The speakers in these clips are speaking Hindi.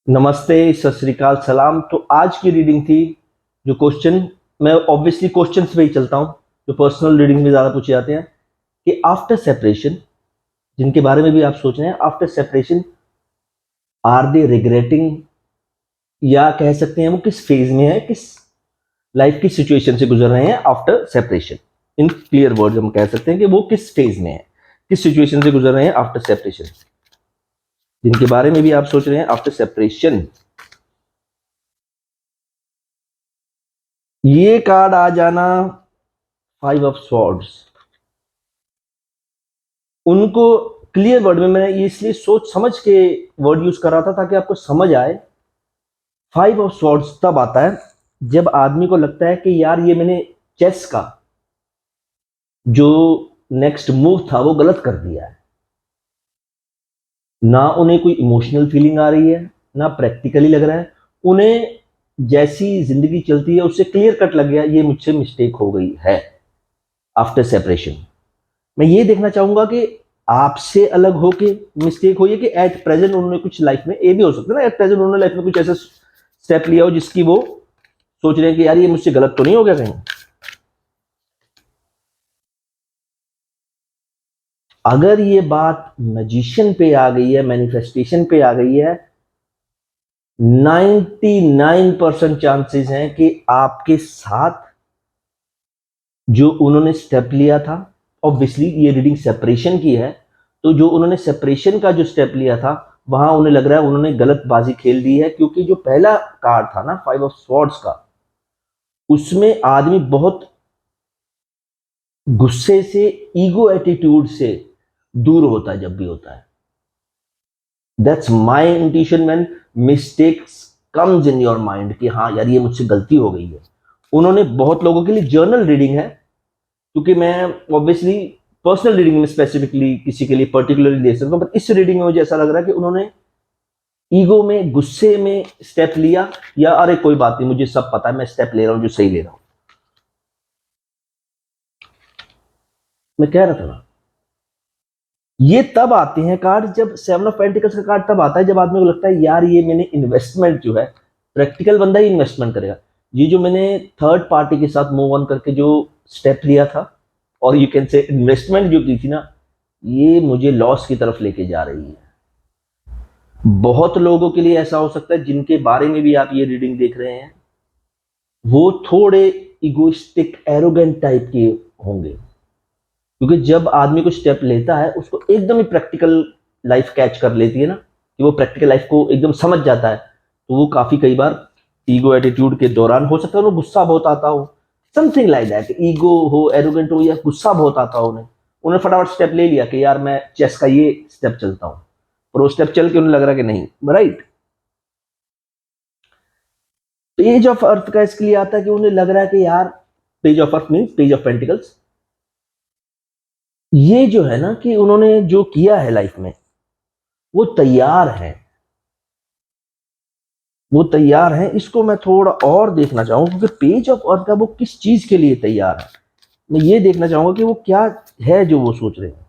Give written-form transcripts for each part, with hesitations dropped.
नमस्ते, सत श्री अकाल, सलाम। तो आज की रीडिंग थी जो क्वेश्चन, मैं ऑब्वियसली क्वेश्चंस पे ही चलता हूँ जो पर्सनल रीडिंग में ज़्यादा पूछे जाते हैं कि आफ्टर सेपरेशन, जिनके बारे में भी आप सोच रहे हैं, after separation are they regretting, या कह सकते हैं वो किस फेज में है, किस लाइफ की सिचुएशन से गुजर रहे हैं after separation. In clear words हम कह सकते हैं कि वो किस फेज में है, किस सिचुएशन से गुजर रहे हैं आफ्टर सेपरेशन, जिनके बारे में भी आप सोच रहे हैं आफ्टर सेपरेशन। ये कार्ड आ जाना, 5 ऑफ स्वॉर्ड्स। उनको क्लियर वर्ड में मैं ये इसलिए सोच समझ के वर्ड यूज कर रहा था ताकि आपको समझ आए। 5 ऑफ स्वॉर्ड्स तब आता है जब आदमी को लगता है कि यार ये मैंने चेस का जो नेक्स्ट मूव था वो गलत कर दिया है। ना उन्हें कोई इमोशनल फीलिंग आ रही है, ना प्रैक्टिकली लग रहा है। उन्हें जैसी जिंदगी चलती है उससे क्लियर कट लग गया ये मुझसे मिस्टेक हो गई है आफ्टर सेपरेशन। मैं ये देखना चाहूंगा कि आपसे अलग होके मिस्टेक हुई है कि एट प्रेजेंट उन्होंने कुछ लाइफ में, ये भी हो सकता है ना, एट प्रेजेंट उन्होंने लाइफ में कुछ ऐसा स्टेप लिया हो जिसकी वो सोच रहे हैं कि यार ये मुझसे गलत तो नहीं हो गया कहीं। अगर ये बात मैजिशियन पे आ गई है, मैनिफेस्टेशन पे आ गई है, 99% चांसेस हैं कि आपके साथ जो उन्होंने स्टेप लिया था, ऑब्वियसली ये रीडिंग सेपरेशन की है, तो जो उन्होंने सेपरेशन का जो स्टेप लिया था वहां उन्हें लग रहा है उन्होंने गलत बाजी खेल दी है। क्योंकि जो पहला कार्ड था ना, 5 ऑफ स्वॉर्ड्स का, उसमें आदमी बहुत गुस्से से, ईगो एटीट्यूड से दूर होता है जब भी होता है। That's my intuition when mistakes comes in your mind कि हाँ यार ये मुझसे गलती हो गई है। उन्होंने बहुत लोगों के लिए जर्नल रीडिंग है, क्योंकि मैं ऑब्वियसली पर्सनल रीडिंग में स्पेसिफिकली किसी के लिए पर्टिकुलरली दे सकता हूँ, पर इस रीडिंग में मुझे ऐसा लग रहा है कि उन्होंने ईगो में, गुस्से में स्टेप लिया, या अरे कोई बात नहीं मुझे सब पता है, मैं स्टेप ले रहा हूं जो सही ले रहा हूं। मैं कह रहा था ना, ये तब आते हैं कार्ड जब 7 ऑफ पेंटिकल्स का कार्ड तब आता है जब आदमी को लगता है यार ये मैंने इन्वेस्टमेंट जो है, प्रैक्टिकल बंदा ही इन्वेस्टमेंट करेगा, ये जो मैंने थर्ड पार्टी के साथ मूव ऑन करके जो स्टेप लिया था, और यू कैन से इन्वेस्टमेंट जो की थी ना, ये मुझे लॉस की तरफ लेके जा रही है। बहुत लोगों के लिए ऐसा हो सकता है जिनके बारे में भी आप ये रीडिंग देख रहे हैं, वो थोड़े इगोइस्टिक, एरोगेंट टाइप के होंगे। क्योंकि जब आदमी को स्टेप लेता है उसको एकदम ही प्रैक्टिकल लाइफ कैच कर लेती है ना, कि वो प्रैक्टिकल लाइफ को एकदम समझ जाता है, तो वो काफी कई बार ईगो एटीट्यूड के दौरान, हो सकता है उन्हें गुस्सा बहुत आता हो, समथिंग लाइक दैट, ईगो हो, एरोगेंट हो, या गुस्सा बहुत आता हो, उन्हें उन्हें फटाफट स्टेप ले लिया कि यार मैं चेस का ये स्टेप चलता हूँ, और वो स्टेप चल के उन्हें लग रहा है कि नहीं, राइट। पेज ऑफ अर्थ का इसके लिए आता है कि उन्हें लग रहा है कि यार, page of earth means page of pentacles, ये जो है ना कि उन्होंने जो किया है लाइफ में वो तैयार है, वो तैयार है। इसको मैं थोड़ा और देखना चाहूंगा क्योंकि पेज ऑफ अर्थ का वो किस चीज के लिए तैयार है, मैं ये देखना चाहूंगा कि वो क्या है जो वो सोच रहे हैं।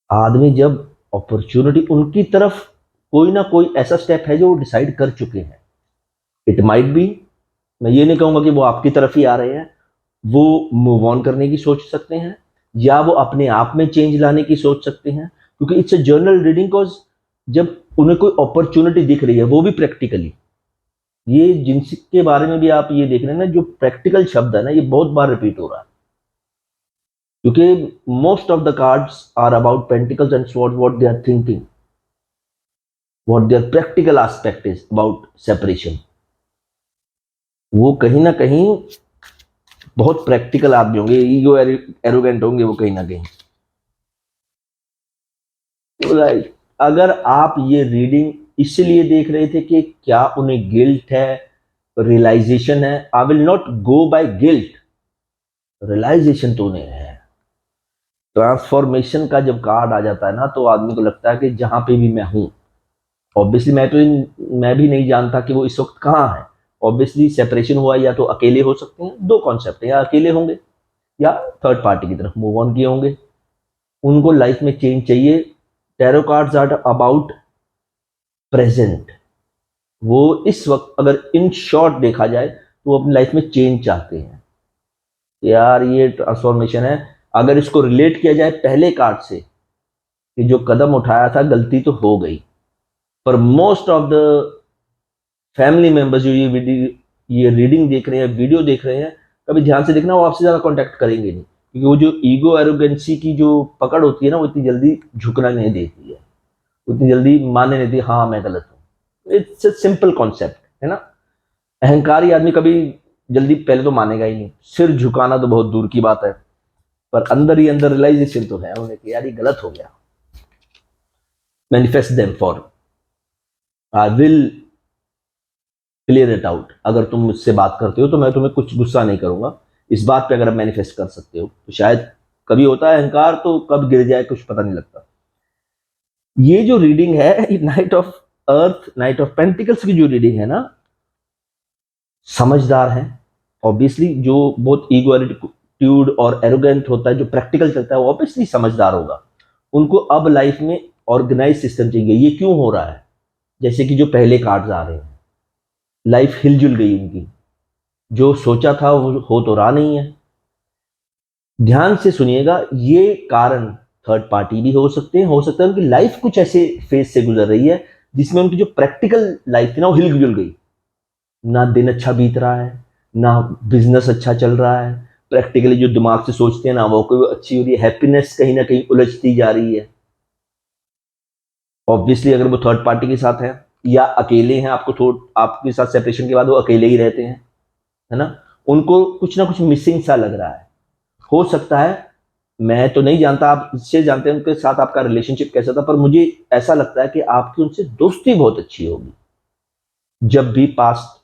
आदमी जब अपॉर्चुनिटी उनकी तरफ, कोई ना कोई ऐसा स्टेप है जो वो डिसाइड कर चुके हैं। इट माइट बी, मैं ये नहीं कहूंगा कि वो आपकी तरफ ही आ रहे हैं, वो मूव ऑन करने की सोच सकते हैं, या वो अपने आप में चेंज लाने की सोच सकते हैं, क्योंकि it's a journal reading. Cause जब उन्हें कोई अपॉर्चुनिटी दिख रही है, वो भी प्रैक्टिकली, ये जिनके बारे में भी आप ये देख रहे हैं ना, जो प्रैक्टिकल शब्द है ना, ये बहुत बार रिपीट हो रहा है, क्योंकि most of the cards are about pentacles and sword, what they are thinking, what their practical aspect is about separation. वो कहीं ना कहीं बहुत प्रैक्टिकल आदमी होंगे, ईगो एरोगेंट होंगे वो कहीं ना कहीं, राइट। अगर आप ये रीडिंग इसलिए देख रहे थे कि क्या उन्हें गिल्ट है, रियलाइजेशन है, I will not go by guilt, realisation तो उन्हें है। ट्रांसफॉर्मेशन का जब कार्ड आ जाता है ना, तो आदमी को लगता है कि जहां पे भी मैं हूं, ऑब्वियसली मैं भी नहीं जानता कि वो इस वक्त कहाँ है। ऑब्वियसली सेपरेशन हुआ, या तो अकेले हो सकते हैं, दो कॉन्सेप्ट है, या अकेले होंगे या थर्ड पार्टी की तरफ मूव ऑन किए होंगे। उनको लाइफ में चेंज चाहिए, tarot cards are about present. वो इस वक्त अगर इन शॉर्ट देखा जाए तो वो अपनी लाइफ में चेंज चाहते हैं। यार ये ट्रांसफॉर्मेशन है। अगर इसको रिलेट किया जाए पहले कार्ड से कि जो कदम उठाया था गलती तो हो गई, पर most of the family members जो ये रीडिंग देख रहे हैं, वीडियो देख रहे हैं, कभी ध्यान से देखना, वो आपसे ज़्यादा कांटेक्ट करेंगे नहीं, क्योंकि वो जो ईगो एरोगेंसी की जो पकड़ होती है ना, वो इतनी जल्दी झुकना नहीं देती है, उतनी जल्दी मानने नहीं देती हाँ मैं गलत हूँ। इट्स अ सिंपल कॉन्सेप्ट है ना। अहंकारी आदमी कभी जल्दी पहले तो मानेगा ही नहीं, सिर झुकाना तो बहुत दूर की बात है, पर अंदर ही अंदर रियलाइजेशन तो है उन्हें कि यार ये गलत हो गया। Manifest them for I will clear it out. अगर तुम मुझसे बात करते हो तो मैं तुम्हें कुछ गुस्सा नहीं करूंगा, इस बात पे अगर आप मैनिफेस्ट कर सकते हो तो शायद कभी होता है अहंकार तो कब गिर जाए कुछ पता नहीं लगता। ये जो रीडिंग है night of earth, night of pentacles की जो रीडिंग है ना, समझदार है ऑब्वियसली। जो बहुत ईगो एटीट्यूड और एरोगेंट होता है, जो प्रैक्टिकल चलता है, वो ऑब्वियसली समझदार होगा। उनको अब लाइफ में ऑर्गेनाइज सिस्टम चाहिए। ये क्यों हो रहा है? जैसे कि जो पहले कार्ड्स आ रहे हैं, लाइफ हिलजुल गई उनकी, जो सोचा था वो हो तो रहा नहीं है। ध्यान से सुनिएगा, ये कारण थर्ड पार्टी भी हो सकते हैं, हो सकता है उनकी लाइफ कुछ ऐसे फेज से गुजर रही है जिसमें उनकी जो प्रैक्टिकल लाइफ थी ना वो हिलजुल गई। ना दिन अच्छा बीत रहा है, ना बिजनेस अच्छा चल रहा है, प्रैक्टिकली जो दिमाग से सोचते हैं ना वो कोई अच्छी हो रही है, हैप्पीनेस कहीं ना कहीं उलझती जा रही है। ऑब्वियसली अगर वो थर्ड पार्टी के साथ है या अकेले हैं, आपके साथ सेपरेशन के बाद वो अकेले ही रहते हैं, है ना, उनको कुछ ना कुछ मिसिंग सा लग रहा है। हो सकता है, मैं तो नहीं जानता, आप इससे जानते हैं उनके साथ आपका रिलेशनशिप कैसा था, पर मुझे ऐसा लगता है कि आपकी उनसे दोस्ती बहुत अच्छी होगी जब भी पास्ट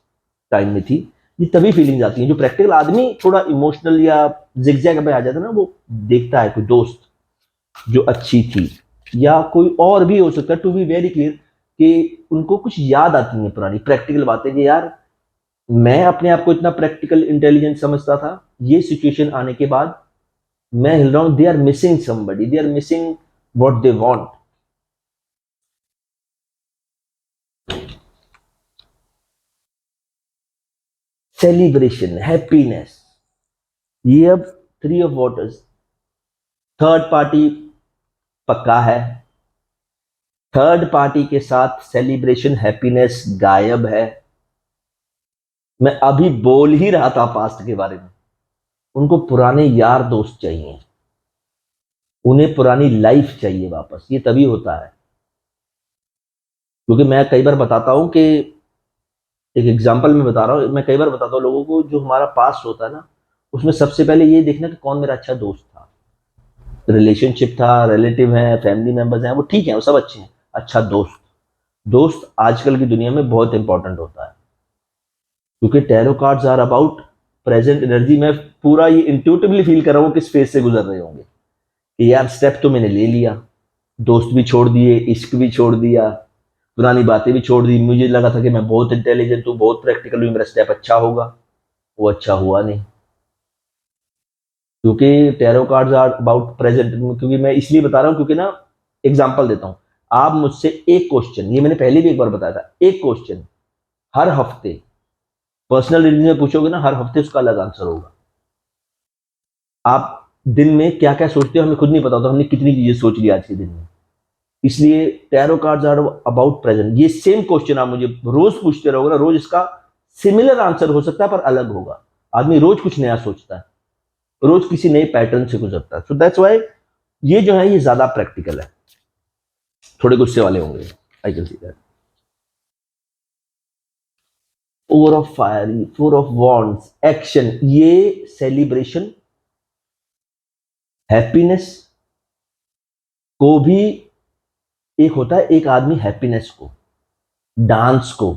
टाइम में थी। ये तभी फीलिंग्स आती हैं। जो प्रैक्टिकल आदमी थोड़ा इमोशनल या जिगजैग पे आ जाता है ना, वो देखता है कोई दोस्त जो अच्छी थी, या कोई और भी हो सकता है, टू बी वेरी क्लियर, कि उनको कुछ याद आती हैं पुरानी प्रैक्टिकल बातें कि यार मैं अपने आप को इतना प्रैक्टिकल इंटेलिजेंट समझता था, ये सिचुएशन आने के बाद मैं हिल रहा हूं। They are missing somebody, they are missing what they want. Celebration, happiness, ये अब three of waters, third party पक्का है। थर्ड पार्टी के साथ सेलिब्रेशन, हैप्पीनेस गायब है। मैं अभी बोल ही रहा था पास्ट के बारे में। उनको पुराने यार दोस्त चाहिए, उन्हें पुरानी लाइफ चाहिए वापस। ये तभी होता है क्योंकि मैं कई बार बताता हूं कि, एक एग्जांपल में बता रहा हूं, मैं कई बार बताता हूं लोगों को, जो हमारा पास्ट होता है ना, उसमें सबसे पहले ये देखना कि कौन मेरा अच्छा दोस्त था, रिलेशनशिप था, रिलेटिव है, फैमिली मेंबर्स हैं, वो ठीक है, वो सब अच्छे हैं। अच्छा दोस्त, दोस्त आजकल की दुनिया में बहुत इंपॉर्टेंट होता है, क्योंकि tarot cards are about present energy. मैं पूरा ये इंट्यूटिवली फील कर रहा हूँ किस फेज से गुजर रहे होंगे कि यार स्टेप तो मैंने ले लिया, दोस्त भी छोड़ दिए, इश्क भी छोड़ दिया, पुरानी बातें भी छोड़ दी। मुझे लगा था कि मैं बहुत इंटेलिजेंट हूँ, बहुत प्रैक्टिकल हूँ, मेरा स्टेप अच्छा होगा, वो अच्छा हुआ नहीं। क्योंकि tarot cards are about present, क्योंकि मैं इसलिए बता रहा हूँ क्योंकि ना, एग्जांपल देता हूँ। आप मुझसे एक क्वेश्चन, ये मैंने पहले भी एक बार बताया था, एक क्वेश्चन हर हफ्ते पर्सनल रीडिंग में पूछोगे ना, हर हफ्ते उसका अलग आंसर होगा। आप दिन में क्या क्या सोचते हो हमें खुद नहीं पता होता, हमने कितनी चीजें सोच ली आज के दिन में। इसलिए tarot cards are about present. ये सेम क्वेश्चन आप मुझे रोज पूछते रहोगे ना, रोज इसका सिमिलर आंसर हो सकता है पर अलग होगा। आदमी रोज कुछ नया सोचता है, रोज किसी नए पैटर्न से गुजरता है। सो दैट्स व्हाई ये जो है ये ज्यादा प्रैक्टिकल है। थोड़े गुस्से वाले होंगे, I can see that. Four of fire, four of wands, action, ये सेलिब्रेशन, हैप्पीनेस को भी, एक होता है एक आदमी हैप्पीनेस को, डांस को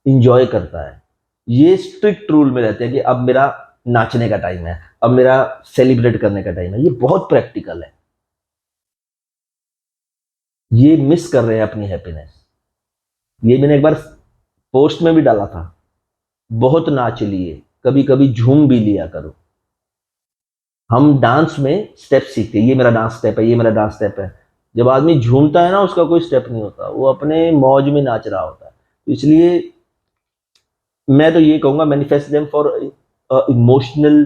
इंजॉय करता है। ये स्ट्रिक्ट रूल में रहते हैं कि अब मेरा नाचने का टाइम है, अब मेरा सेलिब्रेट करने का टाइम है। ये बहुत प्रैक्टिकल है। ये मिस कर रहे हैं अपनी हैप्पीनेस। ये मैंने एक बार पोस्ट में भी डाला था, बहुत नाच लिए, कभी कभी झूम भी लिया करो। हम डांस में स्टेप सीखते हैं, ये मेरा डांस स्टेप है, ये मेरा डांस स्टेप है, जब आदमी झूमता है ना, उसका कोई स्टेप नहीं होता, वो अपने मौज में नाच रहा होता है। तो इसलिए मैं तो ये कहूंगा, manifest them for emotional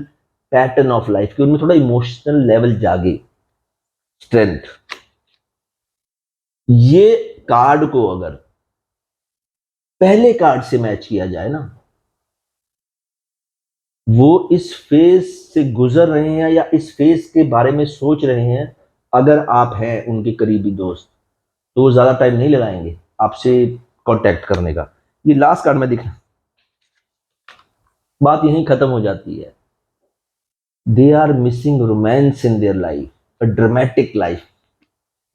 pattern of life, कि उनमें थोड़ा इमोशनल लेवल जागे, स्ट्रेंथ। ये कार्ड को अगर पहले कार्ड से मैच किया जाए ना, वो इस फेज से गुजर रहे हैं या इस फेज के बारे में सोच रहे हैं, अगर आप हैं उनके करीबी दोस्त, तो वो ज्यादा टाइम नहीं लगाएंगे आपसे कांटेक्ट करने का। ये लास्ट कार्ड में दिखा, बात यहीं खत्म हो जाती है। They are missing romance in their life, a dramatic life.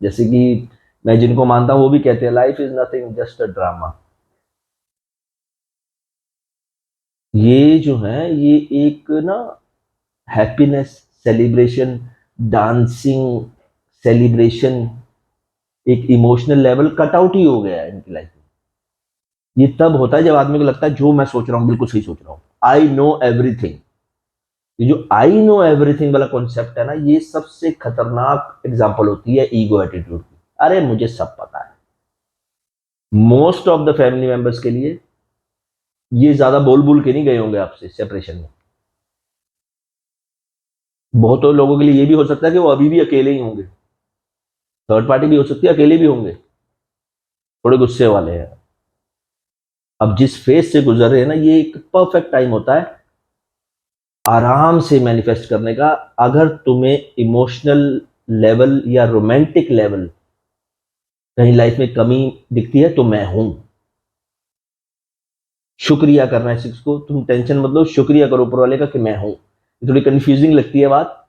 जैसे कि मैं जिनको मानता हूं वो भी कहते हैं, life is nothing just a drama. ये जो है, ये एक ना हैप्पीनेस, सेलिब्रेशन, डांसिंग, सेलिब्रेशन, एक इमोशनल लेवल कट आउट ही हो गया है इनकी लाइफ में। ये तब होता है जब आदमी को लगता है जो मैं सोच रहा हूँ बिल्कुल सही सोच रहा हूँ, आई नो एवरीथिंग। ये जो आई नो एवरीथिंग वाला कॉन्सेप्ट है ना, ये सबसे खतरनाक एग्जाम्पल होती है ईगो एटीट्यूड की। अरे मुझे सब पता है। Most of the family members के लिए ये ज्यादा बोल बोल के नहीं गए होंगे आपसे सेपरेशन में। बहुतों लोगों के लिए ये भी हो सकता है कि वो अभी भी अकेले ही होंगे, थर्ड पार्टी भी हो सकती है, अकेले भी होंगे, थोड़े गुस्से वाले हैं। अब जिस फेज से गुजर रहे हैं ना, ये एक परफेक्ट टाइम होता है आराम से मैनिफेस्ट करने का। अगर तुम्हें इमोशनल लेवल या रोमांटिक लेवल कहीं लाइफ में कमी दिखती है, तो मैं हूं। शुक्रिया करना है इस चीज को, तुम टेंशन मत लो, शुक्रिया करो ऊपर वाले का कि मैं हूं। ये थोड़ी कंफ्यूजिंग लगती है बात,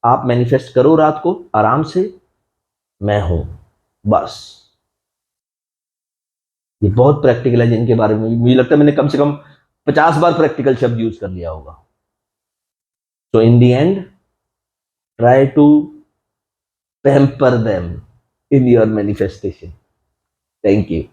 आप मैनिफेस्ट करो रात को आराम से, मैं हूं, बस। ये बहुत प्रैक्टिकल है, जिनके बारे में मुझे लगता है मैंने कम से कम 50 बार प्रैक्टिकल शब्द यूज कर लिया होगा। So in the end, try to pamper them in your manifestation. Thank you.